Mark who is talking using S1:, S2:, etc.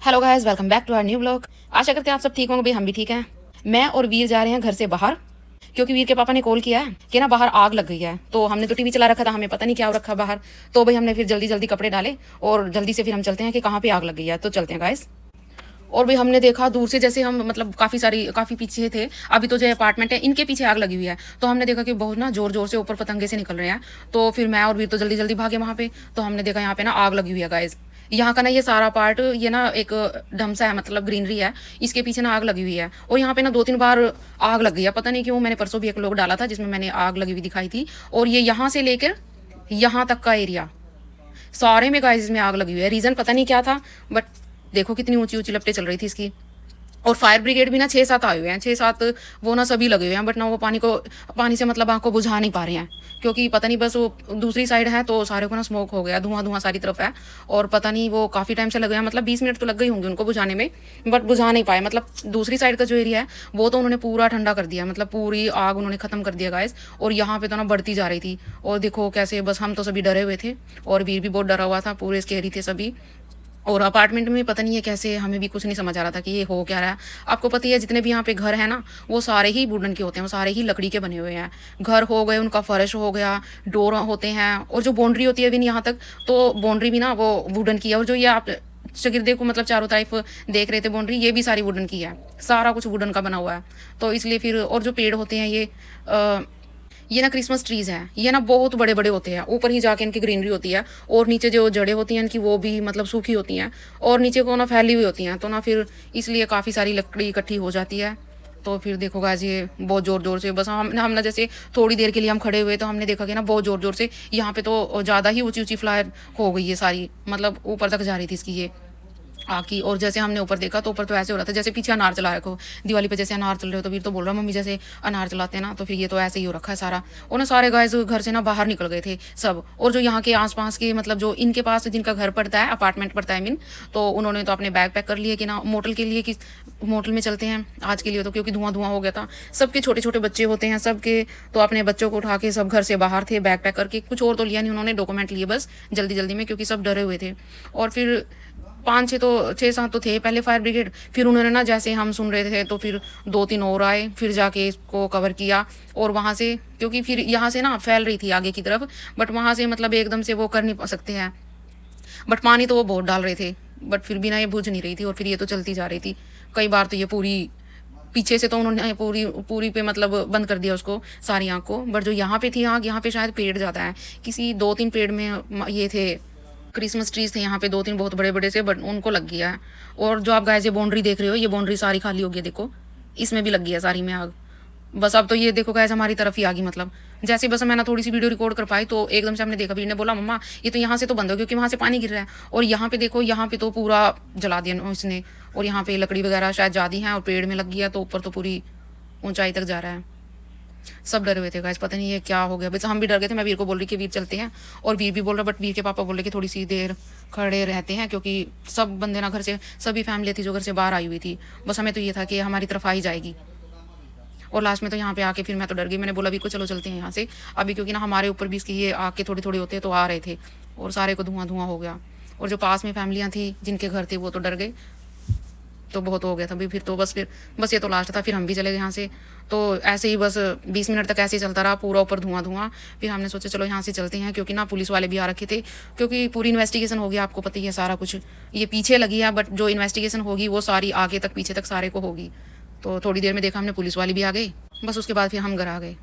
S1: Hello guys, welcome back to our new blog. आशा करते हैं आप सब ठीक होंगे। भाई हम भी ठीक हैं। मैं और वीर जा रहे हैं घर से बाहर, क्योंकि वीर के पापा ने कॉल किया है कि ना बाहर आग लग गई है। तो हमने तो टीवी चला रखा था, हमें पता नहीं क्या हो रखा बाहर। तो भाई हमने फिर जल्दी जल्दी कपड़े डाले और जल्दी से फिर हम चलते हैं कि कहाँ पे आग लग गई है। तो चलते हैं गाइस। और भी हमने देखा दूर से, जैसे हम मतलब काफी पीछे थे। अभी तो जो अपार्टमेंट है इनके पीछे आग लगी हुई है। तो हमने देखा कि बहुत ना जोर जोर से ऊपर पतंगे से निकल रहे हैं। तो फिर मैं और वीर तो जल्दी जल्दी भागे वहां पे। तो हमने देखा यहाँ पे ना आग लगी हुई है गाइस। यहाँ का ना ये सारा पार्ट, ये ना एक ढमसा है, मतलब ग्रीनरी है। इसके पीछे ना आग लगी हुई है और यहाँ पे ना 2-3 बार आग लग गई है। पता नहीं क्यों। मैंने परसों भी एक लोग डाला था जिसमें मैंने आग लगी हुई दिखाई थी। और ये यहाँ से लेकर यहाँ तक का एरिया सारे में गाइस में आग लगी हुई है। रीजन पता नहीं क्या था, बट देखो कितनी ऊंची ऊंची लपटें चल रही थी इसकी। और फायर ब्रिगेड भी ना 6-7 आए हुए हैं, 6-7 वो ना सभी लगे हुए हैं। बट ना वो पानी से मतलब आग को बुझा नहीं पा रहे हैं, क्योंकि पता नहीं बस वो दूसरी साइड है तो सारे को ना स्मोक हो गया, धुआं धुआं सारी तरफ है। और पता नहीं वो काफ़ी टाइम से लगे हैं, मतलब 20 मिनट तो लग गई होंगे उनको बुझाने में, बट बुझा नहीं पाए। मतलब दूसरी साइड का जो एरिया है वो तो उन्होंने पूरा ठंडा कर दिया, मतलब पूरी आग उन्होंने खत्म कर दिया गाइस। और यहाँ पे तो ना बढ़ती जा रही थी। और देखो कैसे, बस हम तो सभी डरे हुए थे और वीर भी बहुत डरा हुआ था, पूरे स्केरी थे सभी। और अपार्टमेंट में पता नहीं है कैसे, हमें भी कुछ नहीं समझ आ रहा था कि ये हो क्या रहा है। आपको पता ही है जितने भी यहाँ पे घर है ना, वो सारे ही वुडन के होते हैं, वो सारे ही लकड़ी के बने हुए हैं। घर हो गए, उनका फर्श हो गया, डोर होते हैं, और जो बाउंड्री होती है भी यहाँ तक, तो बाउंड्री भी ना वो वुडन की है। और जो ये आप चगिर्दे को मतलब चारों तरफ देख रहे थे बाउंड्री, ये भी सारी वुडन की है। सारा कुछ वुडन का बना हुआ है। तो इसलिए फिर, और जो पेड़ होते हैं ये ना क्रिसमस ट्रीज हैं, ये ना बहुत बड़े बड़े होते हैं। ऊपर ही जाके इनकी ग्रीनरी होती है और नीचे जो जड़ें होती हैं इनकी वो भी मतलब सूखी होती हैं और नीचे को ना फैली हुई होती हैं। तो ना फिर इसलिए काफ़ी सारी लकड़ी इकट्ठी हो जाती है। तो फिर देखो गाइस, ये बहुत जोर जोर से, बस हम ना जैसे थोड़ी देर के लिए हम खड़े हुए तो हमने देखा कि ना बहुत जोर जोर से यहाँ पे तो ज़्यादा ही ऊंची ऊंची फ्लायर हो गई है सारी, मतलब ऊपर तक जा रही थी इसकी ये आग की। और जैसे हमने ऊपर देखा तो ऊपर तो ऐसे हो रहा था जैसे पीछे अनार चला रखो, दिवाली पे जैसे अनार चल रहे हो। तो वीर तो बोल रहा मम्मी जैसे अनार चलाते हैं ना, तो फिर ये तो ऐसे ही हो रखा है सारा। और ना सारे गाइस घर से ना बाहर निकल गए थे सब। और जो यहाँ के आसपास के, मतलब जो इनके पास जिनका घर पड़ता है, अपार्टमेंट पड़ता है मीन, तो उन्होंने तो अपने बैग पैक कर लिए कि ना मोटल के लिए, कि मोटल में चलते हैं आज के लिए। तो क्योंकि धुआं धुआं हो गया था, सबके छोटे छोटे बच्चे होते हैं सबके, तो अपने बच्चों को उठा के सब घर से बाहर थे बैग पैक करके। कुछ और तो लिया नहीं उन्होंने, डॉक्यूमेंट लिए बस जल्दी जल्दी में, क्योंकि सब डरे हुए थे। और फिर 6-7 तो थे पहले फायर ब्रिगेड। फिर उन्होंने ना, जैसे हम सुन रहे थे, तो फिर 2-3 और आए, फिर जाके इसको कवर किया। और वहाँ से, क्योंकि फिर यहाँ से ना फैल रही थी आगे की तरफ, बट वहाँ से मतलब एकदम से वो कर नहीं सकते हैं। बट पानी तो वो बहुत डाल रहे थे, बट फिर भी ना ये बुझ नहीं रही थी। और फिर ये तो चलती जा रही थी। कई बार तो ये पूरी पीछे से तो उन्होंने पूरी पूरी पे मतलब बंद कर दिया उसको, सारी आग को। बट जो यहाँ पे थी आग, यहाँ पे शायद पेड़ ज़्यादा है, किसी 2-3 पेड़ में ये थे, क्रिसमस ट्रीज थे यहाँ पे 2-3 बहुत बड़े बड़े से, बट उनको लग गया है। और जो आप गाइस ये बाउंड्री देख रहे हो, ये बाउंड्री सारी खाली हो गई, देखो इसमें भी लग गई है सारी में आग। बस अब तो ये देखो गाइस हमारी तरफ ही आ गई। मतलब जैसे बस मैं ना थोड़ी सी वीडियो रिकॉर्ड कर पाई तो एकदम से हमने देखा, वीर ने बोला मम्मा ये तो यहाँ से तो बंद हो, क्योंकि वहाँ से पानी गिर रहा है। और यहाँ पे देखो, यहाँ पे तो पूरा जला दिया इसने। और यहाँ पे लकड़ी वगैरह शायद ज़्यादा है और पेड़ में लग गया, तो ऊपर तो पूरी ऊंचाई तक जा रहा है। सब डरे हुए थे गाइस, पता नहीं ये क्या हो गया। बस हम भी डर गए थे। मैं वीर को बोल रही कि वीर चलते हैं, और वीर भी बोल रहा, बट वीर के पापा बोल रहे कि थोड़ी सी देर खड़े रहते हैं, क्योंकि सब बंदे ना घर से, सभी फैमिली थी जो घर से बाहर आई हुई थी। बस हमें तो ये था कि हमारी तरफ आई जाएगी। और लास्ट में तो यहाँ पे आके फिर मैं तो डर गई। मैंने बोला वीर को चलो चलते हैं यहाँ से अभी, क्योंकि ना हमारे ऊपर भी इसकी ये आग के थोड़े थोड़े होते तो आ रहे थे और सारे को धुआं धुआं हो गया। और जो पास में फैमिलियाँ थी जिनके घर थे वो तो डर गए, तो बहुत हो गया था भी। फिर तो बस ये तो लास्ट था। फिर हम भी चले गए यहाँ से। तो ऐसे ही बस 20 मिनट तक ऐसे ही चलता रहा, पूरा ऊपर धुआं धुआं। फिर हमने सोचा चलो यहाँ से चलते हैं, क्योंकि ना पुलिस वाले भी आ रखे थे, क्योंकि पूरी इन्वेस्टिगेशन होगी। आपको पता ही है सारा कुछ, ये पीछे लगी है, बट जो इन्वेस्टिगेशन होगी वो सारी आगे तक पीछे तक सारे को होगी। तो थोड़ी देर में देखा हमने पुलिस वाले भी आ गए, बस उसके बाद फिर हम घर आ गए।